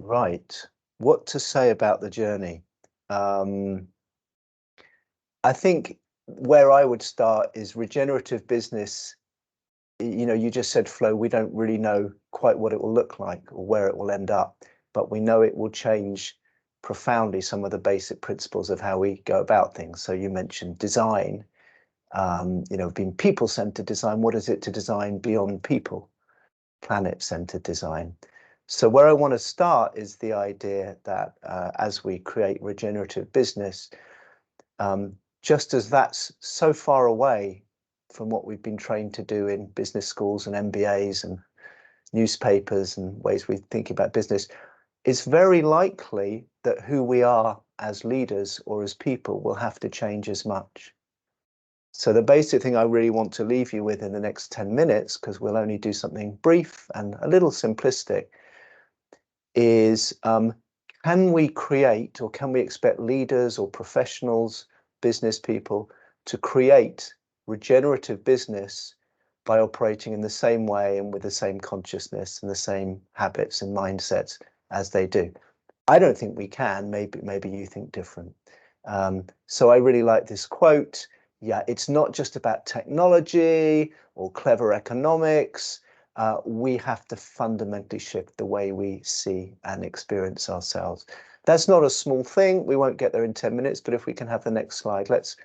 Right. What to say about the journey? Um, I think where I would start is regenerative business. You just said flow. We don't really know quite what it will look like or where it will end up, but we know it will change profoundly some of the basic principles of how we go about things. So you mentioned design, being people-centered design. What is it to design beyond people? Planet-centered design. So where I want to start is the idea that as we create regenerative business, just as that's so far away from what we've been trained to do in business schools and MBAs and newspapers and ways we think about business, it's very likely that who we are as leaders or as people will have to change as much. So the basic thing I really want to leave you with in the next 10 minutes, because we'll only do something brief and a little simplistic, is can we create or can we expect leaders or professionals, business people to create regenerative business by operating in the same way and with the same consciousness and the same habits and mindsets as they do? I don't think we can. Maybe you think different. So I really like this quote. Yeah, it's not just about technology or clever economics. We have to fundamentally shift the way we see and experience ourselves. That's not a small thing. We won't get there in 10 minutes, but if we can have the next slide, let's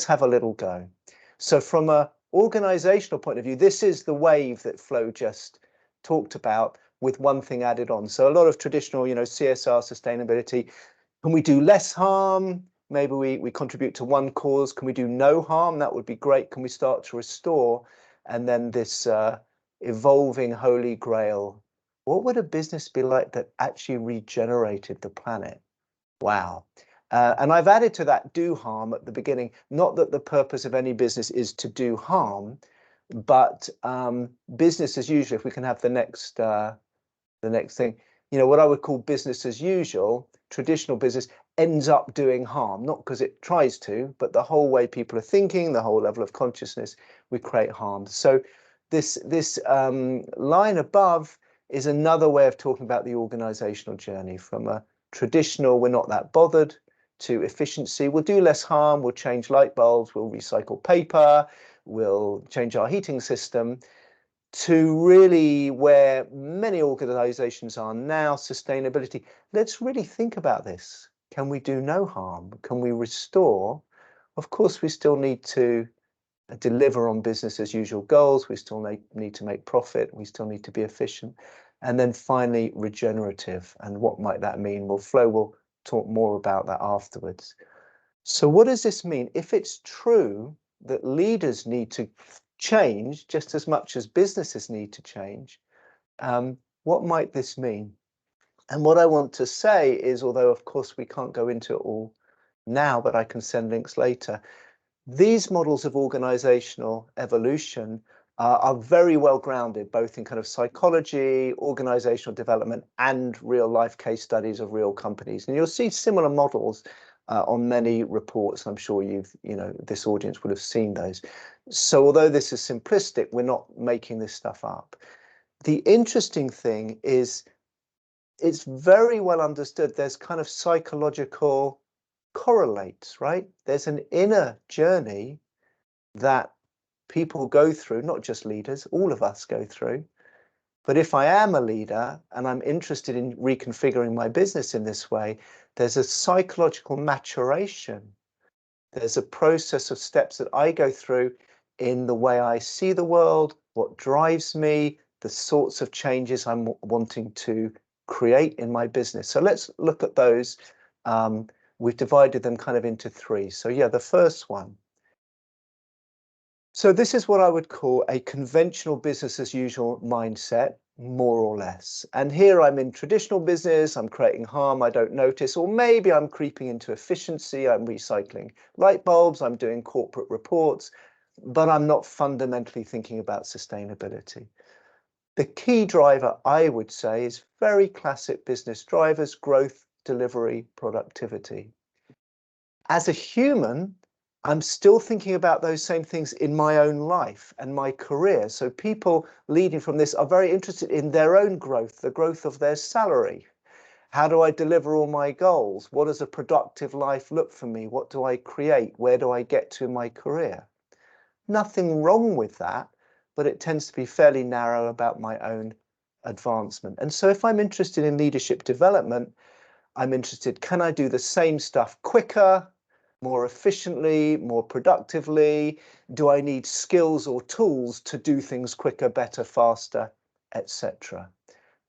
have a little go. So from an organizational point of view, this is the wave that Flo just talked about, with one thing added on. So a lot of traditional, CSR, sustainability. Can we do less harm? Maybe we contribute to one cause. Can we do no harm? That would be great. Can we start to restore? And then this evolving holy grail. What would a business be like that actually regenerated the planet? Wow. And I've added to that do harm at the beginning. Not that the purpose of any business is to do harm, but business as usual. If we can have the next thing, what I would call business as usual, traditional business ends up doing harm, not because it tries to, but the whole way people are thinking, the whole level of consciousness, we create harm. So this line above is another way of talking about the organizational journey, from a traditional, we're not that bothered, to efficiency. We'll do less harm, we'll change light bulbs, we'll recycle paper, we'll change our heating system, to really where many organizations are now, sustainability. Let's really think about this. Can we do no harm? Can we restore? Of course, we still need to deliver on business as usual goals. We still need to make profit. We still need to be efficient. And then finally, regenerative. And what might that mean? Well, Flo will talk more about that afterwards. So what does this mean? If it's true that leaders need to change just as much as businesses need to change, what might this mean? And what I want to say is, although of course we can't go into it all now, but I can send links later, these models of organizational evolution are very well grounded, both in kind of psychology, organizational development, and real life case studies of real companies. And you'll see similar models on many reports. I'm sure this audience would have seen those. So although this is simplistic, we're not making this stuff up. The interesting thing is it's very well understood. There's kind of psychological correlates, right? There's an inner journey that people go through, not just leaders, all of us go through. But if I am a leader and I'm interested in reconfiguring my business in this way, there's a psychological maturation. There's a process of steps that I go through in the way I see the world, what drives me, the sorts of changes I'm wanting to create in my business. So let's look at those. We've divided them kind of into three. So yeah, the first one. So this is what I would call a conventional business as usual mindset, more or less. And here I'm in traditional business, I'm creating harm I don't notice, or maybe I'm creeping into efficiency, I'm recycling light bulbs, I'm doing corporate reports, but I'm not fundamentally thinking about sustainability. The key driver, I would say, is very classic business drivers: growth, delivery, productivity. As a human, I'm still thinking about those same things in my own life and my career. So people leading from this are very interested in their own growth, the growth of their salary. How do I deliver all my goals? What does a productive life look for me? What do I create? Where do I get to in my career? Nothing wrong with that, but it tends to be fairly narrow about my own advancement. And so if I'm interested in leadership development, I'm interested, can I do the same stuff quicker, more efficiently, more productively? Do I need skills or tools to do things quicker, better, faster, etc.?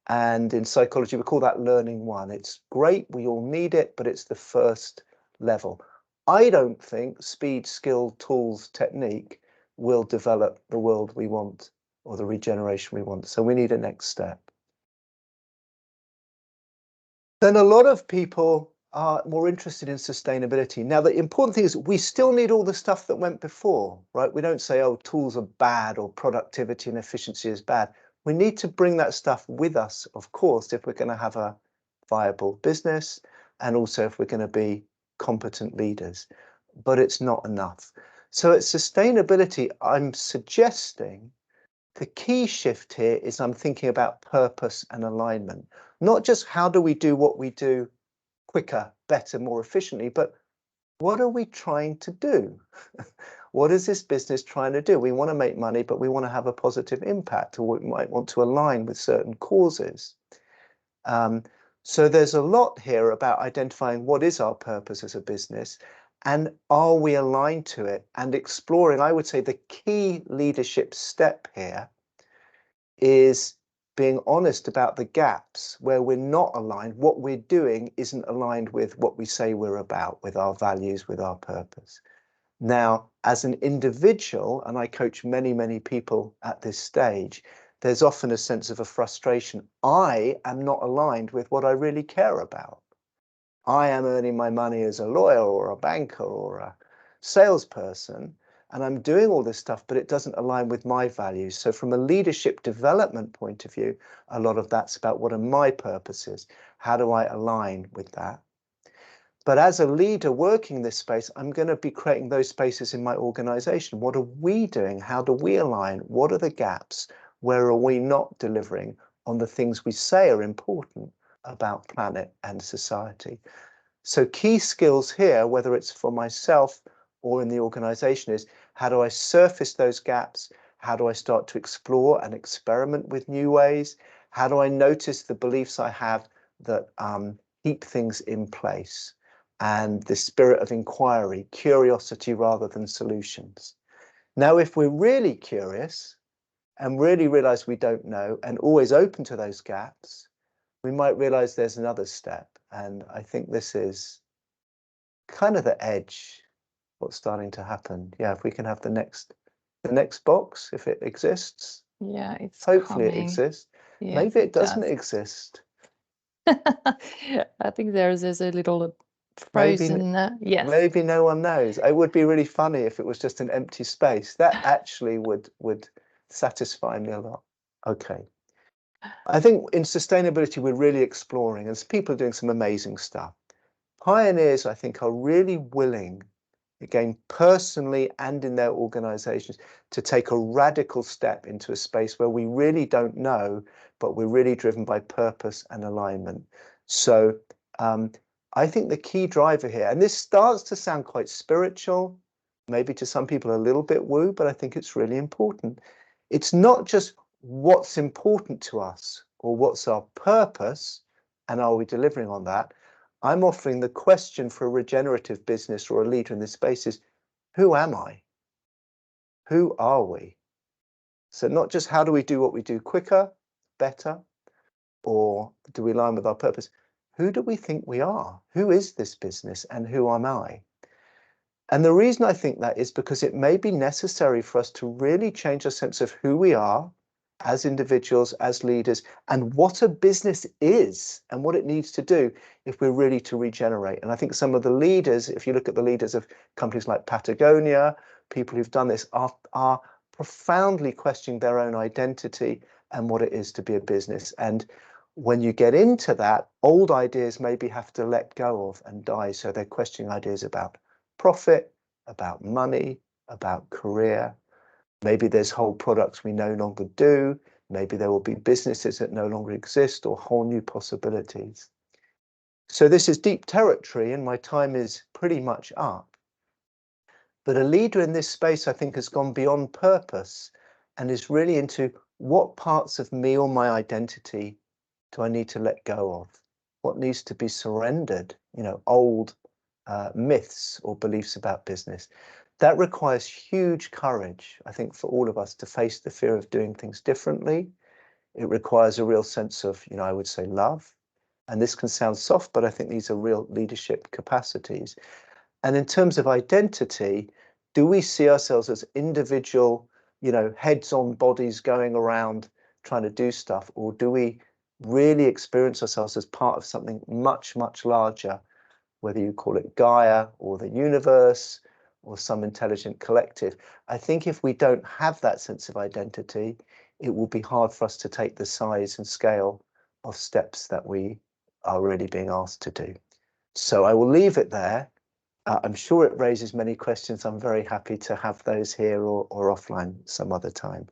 And in psychology, we call that learning one. It's great, we all need it, but it's the first level. I don't think speed, skill, tools, technique will develop the world we want or the regeneration we want. So we need a next step. Then a lot of people are more interested in sustainability. Now, the important thing is we still need all the stuff that went before, right? We don't say, oh, tools are bad or productivity and efficiency is bad. We need to bring that stuff with us, of course, if we're going to have a viable business and also if we're going to be competent leaders. But it's not enough. So at sustainability, I'm suggesting the key shift here is I'm thinking about purpose and alignment, not just how do we do what we do quicker, better, more efficiently, but what are we trying to do? What is this business trying to do? We want to make money, but we want to have a positive impact, or we might want to align with certain causes. So there's a lot here about identifying what is our purpose as a business and are we aligned to it, and exploring, I would say the key leadership step here is being honest about the gaps where we're not aligned. What we're doing isn't aligned with what we say we're about, with our values, with our purpose. Now, as an individual, and I coach many, many people at this stage, there's often a sense of a frustration. I am not aligned with what I really care about. I am earning my money as a lawyer or a banker or a salesperson, and I'm doing all this stuff, but it doesn't align with my values. So from a leadership development point of view, a lot of that's about what are my purposes? How do I align with that? But as a leader working in this space, I'm going to be creating those spaces in my organization. What are we doing? How do we align? What are the gaps? Where are we not delivering on the things we say are important about planet and society? So key skills here, whether it's for myself or in the organization, is how do I surface those gaps? How do I start to explore and experiment with new ways? How do I notice the beliefs I have that keep things in place? And the spirit of inquiry, curiosity rather than solutions. Now, if we're really curious and really realize we don't know and always open to those gaps, we might realize there's another step. And I think this is kind of the edge, what's starting to happen. Yeah, if we can have the next box, if it exists. Yeah, it's hopefully coming. It exists. Yes, Maybe it doesn't does. exist. I think there's a little frozen. Yes. Maybe no one knows. It would be really funny if it was just an empty space. That actually would satisfy me a lot. Okay. I think in sustainability, we're really exploring, and people are doing some amazing stuff. Pioneers, I think, are really willing, again, personally and in their organizations, to take a radical step into a space where we really don't know, but we're really driven by purpose and alignment. So I think the key driver here, and this starts to sound quite spiritual, maybe to some people a little bit woo, but I think it's really important. It's not just what's important to us or what's our purpose and are we delivering on that. I'm offering the question for a regenerative business or a leader in this space is, who am I? Who are we? So not just how do we do what we do quicker, better, or do we align with our purpose? Who do we think we are? Who is this business and who am I? And the reason I think that is because it may be necessary for us to really change our sense of who we are as individuals, as leaders, and what a business is and what it needs to do if we're really to regenerate. And I think some of the leaders, if you look at the leaders of companies like Patagonia, people who've done this are profoundly questioning their own identity and what it is to be a business. And when you get into that, old ideas maybe have to let go of and die. So they're questioning ideas about profit, about money, about career. Maybe there's whole products we no longer do. Maybe there will be businesses that no longer exist or whole new possibilities. So this is deep territory and my time is pretty much up. But a leader in this space, I think, has gone beyond purpose and is really into what parts of me or my identity do I need to let go of? What needs to be surrendered? Old myths or beliefs about business. That requires huge courage, I think, for all of us to face the fear of doing things differently. It requires a real sense of, I would say, love. And this can sound soft, but I think these are real leadership capacities. And in terms of identity, do we see ourselves as individual, heads on bodies going around trying to do stuff, or do we really experience ourselves as part of something much, much larger, whether you call it Gaia or the universe or some intelligent collective? I think if we don't have that sense of identity, it will be hard for us to take the size and scale of steps that we are really being asked to do. So I will leave it there. I'm sure it raises many questions. I'm very happy to have those here or offline some other time.